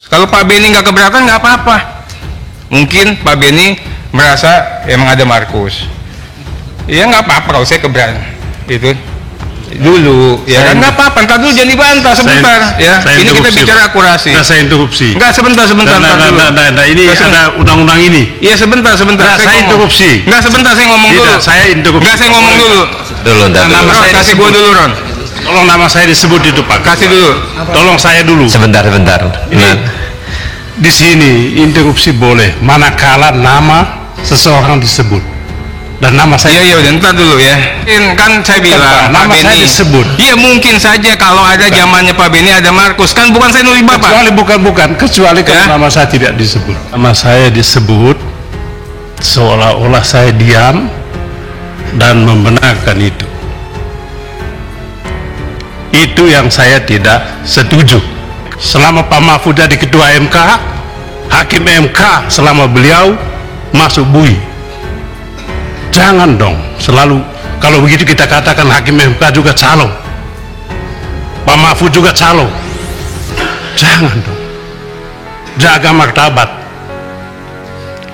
Kalau Pak Benny nggak keberatan nggak apa-apa. Mungkin Pak Benny merasa emang ada Markus. Ya nggak apa-apa kalau saya keberatan. Itu dulu, ya kan nggak apa-apa. Ntar dulu jangan dibantah sebentar. Ini kita bicara akurasi. Saya interupsi. Nggak sebentar. Nah, ini ada undang-undang ini. Iya sebentar. Saya interupsi. Nggak sebentar, saya ngomong dulu. Saya interupsi. Nggak, saya ngomong dulu. Nama saya kasih gua dulu, Ron. Tolong nama saya disebut itu, Pak. Kasih dulu. Tolong saya dulu. Sebentar. Ini di sini interupsi boleh manakala nama seseorang disebut. Dan nama saya udah ntar dulu ya. Kan saya bilang nama saya disebut. Iya mungkin saja kalau ada zamannya Pak Benny ada Markus, kan bukan saya nulis Bapak. Kecuali kalau nama saya tidak disebut. Nama saya disebut seolah-olah saya diam dan membenarkan itu. Itu yang saya tidak setuju. Selama Pak Mahfud jadi ketua MK, hakim MK selama beliau masuk bui. Jangan dong selalu kalau begitu kita katakan hakim MK juga calo, Pak Mahfud juga calo. Jangan dong, jaga martabat.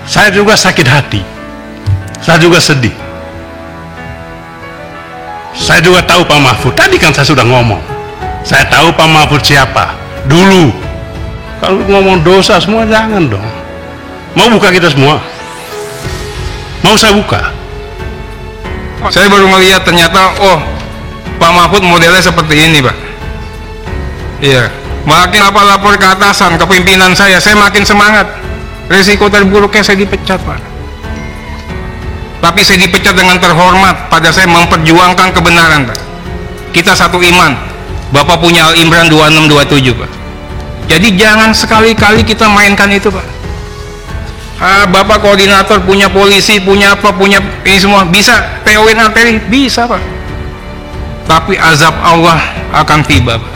Saya juga sakit hati, saya juga sedih. Saya juga tahu Pak Mahfud, tadi kan saya sudah ngomong, saya tahu Pak Mahfud siapa dulu. Kalau ngomong dosa semua jangan dong. Mau buka kita semua? Mau saya buka? Saya baru melihat ternyata, oh Pak Mahfud modelnya seperti ini, Pak. Iya, makin lapor ke atasan, ke pimpinan saya makin semangat. Risiko terburuknya saya dipecat, Pak. Tapi saya dipecat dengan terhormat, pada saya memperjuangkan kebenaran, Pak. Kita satu iman. Bapak punya Al-Imran 2627, Pak. Jadi jangan sekali-kali kita mainkan itu, Pak. Bapak koordinator punya polisi, punya apa, punya ini semua, bisa TON arteri, bisa, Pak. Tapi azab Allah akan tiba, Pak.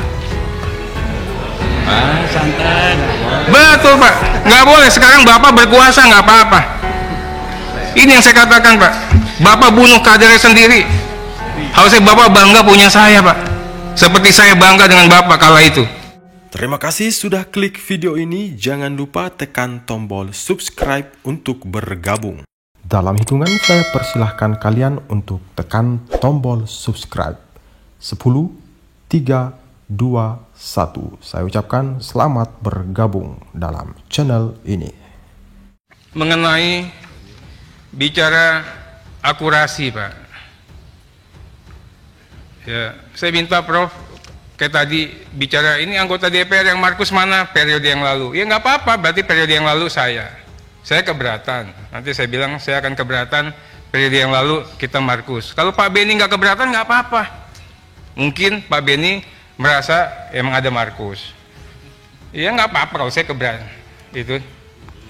Santai. Betul, Pak. Nggak boleh sekarang Bapak berkuasa, nggak apa-apa. Ini yang saya katakan, Pak. Bapak bunuh kadernya sendiri. Harusnya Bapak bangga punya saya, Pak. Seperti saya bangga dengan Bapak kala itu. Terima kasih sudah klik video ini. Jangan lupa tekan tombol subscribe untuk bergabung. Dalam hitungan saya persilahkan kalian untuk tekan tombol subscribe. 10, 3, 2, 1. Saya ucapkan selamat bergabung dalam channel ini. Mengenai bicara akurasi, Pak. Ya, saya minta Prof kayak tadi bicara ini anggota DPR yang Markus mana periode yang lalu. Ya nggak apa-apa, berarti periode yang lalu saya keberatan. Nanti saya bilang saya akan keberatan periode yang lalu kita Markus. Kalau Pak Benny nggak keberatan nggak apa-apa. Mungkin Pak Benny merasa emang ada Markus. Ya nggak apa-apa kalau saya keberatan. Itu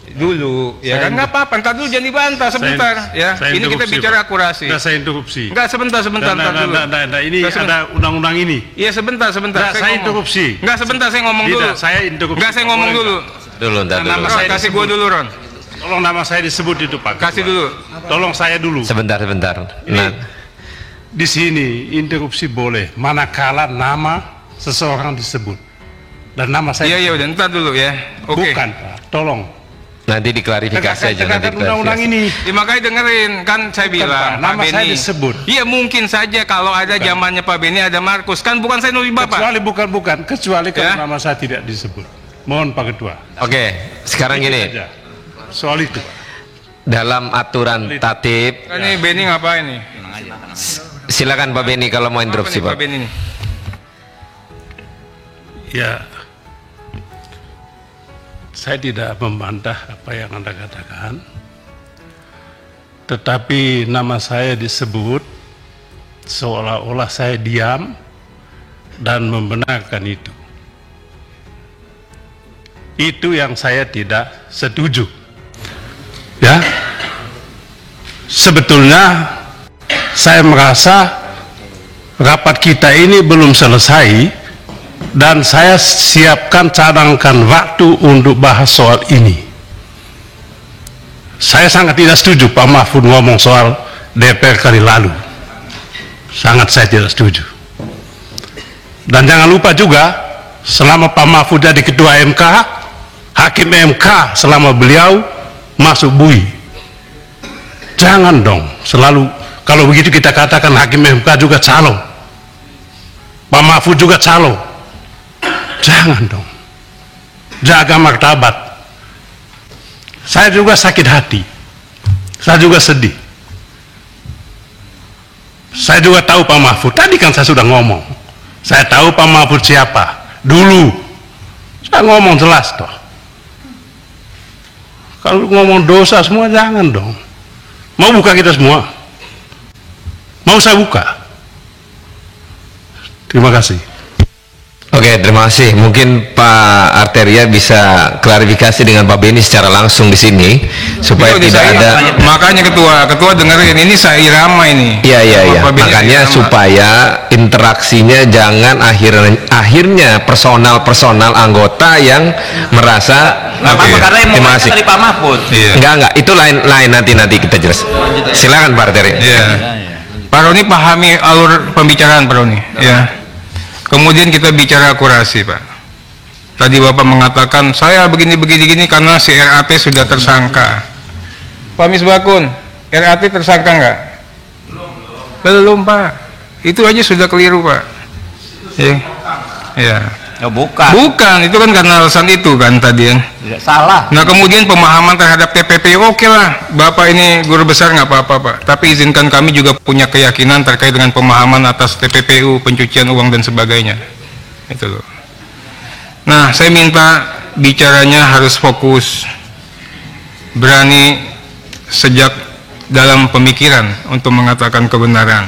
dulu, ya kan nggak apa-apa. Ntar dulu jangan dibantah sebentar. Ini kita bicara akurasi. Saya interupsi. Nggak, sebentar. Nah, ini ada undang-undang ini. Iya sebentar. Saya interupsi. Nggak, sebentar, saya ngomong dulu. Saya interupsi. Nggak, saya ngomong dulu. Dulu. Kasih gua dulu, Ron. Tolong nama saya disebut itu, Pak. Kasih dulu. Tolong saya dulu. Sebentar. Nah, di sini interupsi boleh manakala nama seseorang disebut. Dan nama saya. Iya, udah ntar dulu ya. Oke. Bukan, Pak. Tolong. Nanti diklarifikasi aja. Tegakkan undang-undang ini. Ya, makanya dengerin, kan saya bilang nama Pak saya Benny disebut. Iya mungkin saja kalau ada zamannya Pak Benny ada Markus, kan bukan saya nulis Bapak. Kecuali kalau nama saya tidak disebut. Mohon Pak Ketua. Oke, sekarang gini. Soal itu, Pak. Dalam aturan tatib. Ini Benny ngapain nih? Silakan Pak Benny kalau mau interupsi, Pak. Pak Benny nih. Ya. Saya tidak membantah apa yang Anda katakan, tetapi nama saya disebut seolah-olah saya diam dan membenarkan itu. Itu yang saya tidak setuju. Ya, sebetulnya saya merasa rapat kita ini belum selesai. Dan saya siapkan cadangkan waktu untuk bahas soal ini. Saya sangat tidak setuju Pak Mahfud ngomong soal DPR kali lalu. Sangat saya tidak setuju. Dan jangan lupa juga, selama Pak Mahfud jadi ketua MK, Hakim MK selama beliau masuk bui. Jangan dong selalu kalau begitu kita katakan Hakim MK juga calo, Pak Mahfud juga calo. Jangan dong, jaga martabat. Saya juga sakit hati, saya juga sedih. Saya juga tahu Pak Mahfud, tadi kan saya sudah ngomong, saya tahu Pak Mahfud siapa dulu, saya ngomong jelas toh. Kalau ngomong dosa semua jangan dong. Mau buka kita semua? Mau saya buka? Terima kasih. Oke, terima kasih. Mungkin Pak Arteria bisa klarifikasi dengan Pak Beni secara langsung di sini supaya Itu tidak ada. Makanya ketua dengerin, ini saya irama ini. Iya. Pak Beni Makanya irama. supaya interaksinya jangan akhirnya personal anggota yang merasa. Nggak apa-apa, karena yang terima mau kasih. dari Pak Mahfud. Iya. Enggak, itu lain nanti kita jelas. Silakan Pak Arteria. Iya. Pak Roni pahami alur pembicaraan Pak Roni. Ya. Kemudian kita bicara akurasi Pak. Tadi Bapak mengatakan saya begini karena si RAT sudah tersangka. Pak Misbakun, RAT tersangka nggak? Belum Pak. Itu aja sudah keliru Pak. Ya. Ya bukan. Bukan, itu kan karena alasan itu kan tadi kan. Tidak salah. Nah kemudian pemahaman terhadap TPPU, oke lah, Bapak ini guru besar nggak apa-apa Pak. Tapi izinkan kami juga punya keyakinan terkait dengan pemahaman atas TPPU, pencucian uang dan sebagainya. Itu loh. Nah saya minta bicaranya harus fokus, berani sejak dalam pemikiran untuk mengatakan kebenaran.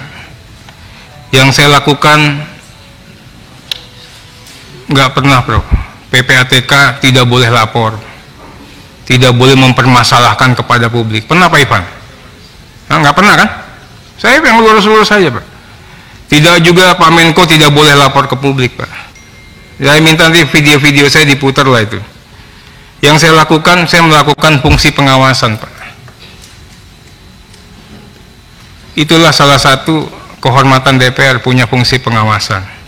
Yang saya lakukan nggak pernah bro, PPATK tidak boleh lapor, tidak boleh mempermasalahkan kepada publik. Pernah Pak Ivan? Nah, nggak pernah kan? Saya yang lurus-lurus saja Pak. Tidak juga Pak Menko tidak boleh lapor ke publik Pak. Saya minta nanti video-video saya diputar lah itu. Yang saya lakukan, saya melakukan fungsi pengawasan Pak. Itulah salah satu kehormatan DPR, punya fungsi pengawasan.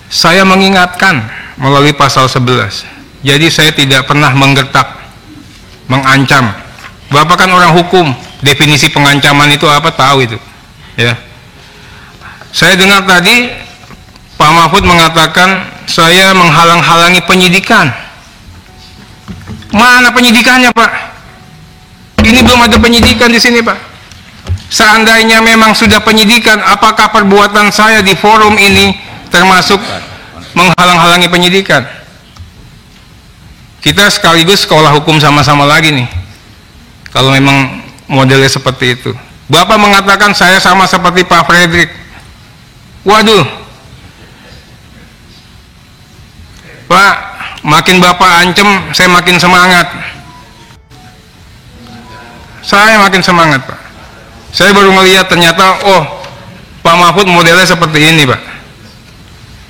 Saya mengingatkan melalui pasal 11. Jadi saya tidak pernah menggertak, mengancam. Bapak kan orang hukum, definisi pengancaman itu apa tahu itu. Ya. Saya dengar tadi Pak Mahfud mengatakan saya menghalang-halangi penyidikan. Mana penyidikannya Pak? Ini belum ada penyidikan di sini Pak. Seandainya memang sudah penyidikan, apakah perbuatan saya di forum ini termasuk menghalang-halangi penyidikan? Kita sekaligus sekolah hukum sama-sama lagi nih, kalau memang modelnya seperti itu. Bapak mengatakan saya sama seperti Pak Fredrik. Waduh Pak, makin Bapak ancam saya makin semangat. Saya makin semangat Pak. Saya baru melihat ternyata Pak Mahfud modelnya seperti ini Pak.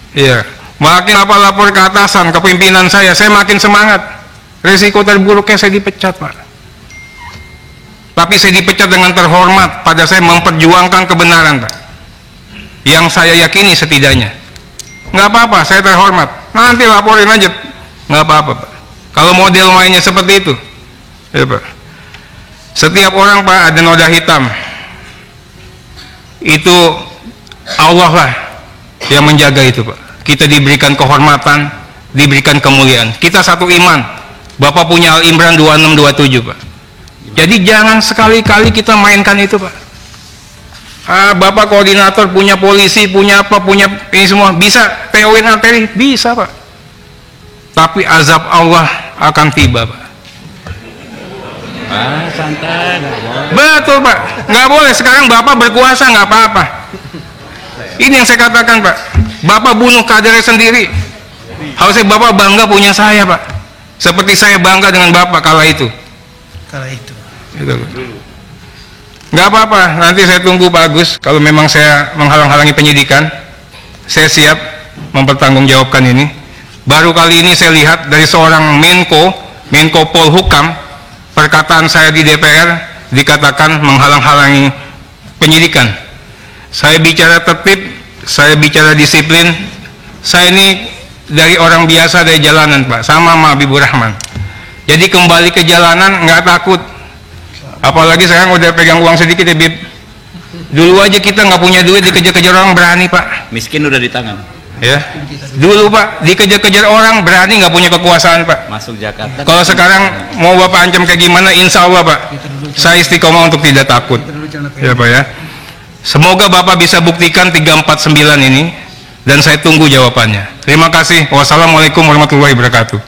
Iya, makin apa lapor ke atasan, ke pimpinan saya makin semangat. Risiko terburuknya saya dipecat Pak. Tapi saya dipecat dengan terhormat, pada saya memperjuangkan kebenaran Pak. Yang saya yakini setidaknya. Nggak apa-apa, saya terhormat. Nanti laporin aja, nggak apa-apa Pak. Kalau model mainnya seperti itu, ya Pak. Setiap orang Pak ada noda hitam. Itu Allah lah yang menjaga itu Pak. Kita diberikan kehormatan, diberikan kemuliaan. Kita satu iman. Bapak punya Al-Imran 26-27 Pak. Jadi jangan sekali-kali kita mainkan itu Pak. Bapak koordinator, punya polisi, punya apa, punya ini semua. Bisa TOin arteri, bisa Pak. Tapi azab Allah akan tiba Pak. Santai. Betul Pak. Nggak boleh, sekarang Bapak berkuasa nggak apa-apa. Ini yang saya katakan Pak. Bapak bunuh kadernya sendiri. Harusnya Bapak bangga punya saya Pak. Seperti saya bangga dengan Bapak kala itu. Gitu. Nggak apa-apa, nanti saya tunggu Pak Agus. Kalau memang saya menghalang-halangi penyidikan, saya siap mempertanggungjawabkan ini. Baru kali ini saya lihat dari seorang Menko Polhukam, perkataan saya di DPR dikatakan menghalang-halangi penyidikan. Saya bicara tertib, saya bicara disiplin. Saya ini dari orang biasa, dari jalanan Pak, sama Habibur Rahman. Jadi kembali ke jalanan nggak takut. Apalagi sekarang udah pegang uang sedikit ya, Bib. Dulu aja kita nggak punya duit, dikejar-kejar orang berani, Pak. Miskin udah di tangan. Ya, dulu Pak dikejar-kejar orang berani, nggak punya kekuasaan, Pak. Masuk Jakarta. Kalau sekarang mau Bapak ancam kayak gimana, insya Allah Pak, saya istiqomah untuk tidak takut. Ya Pak ya. Semoga Bapak bisa buktikan 349 ini, dan saya tunggu jawabannya. Terima kasih. Wassalamualaikum warahmatullahi wabarakatuh.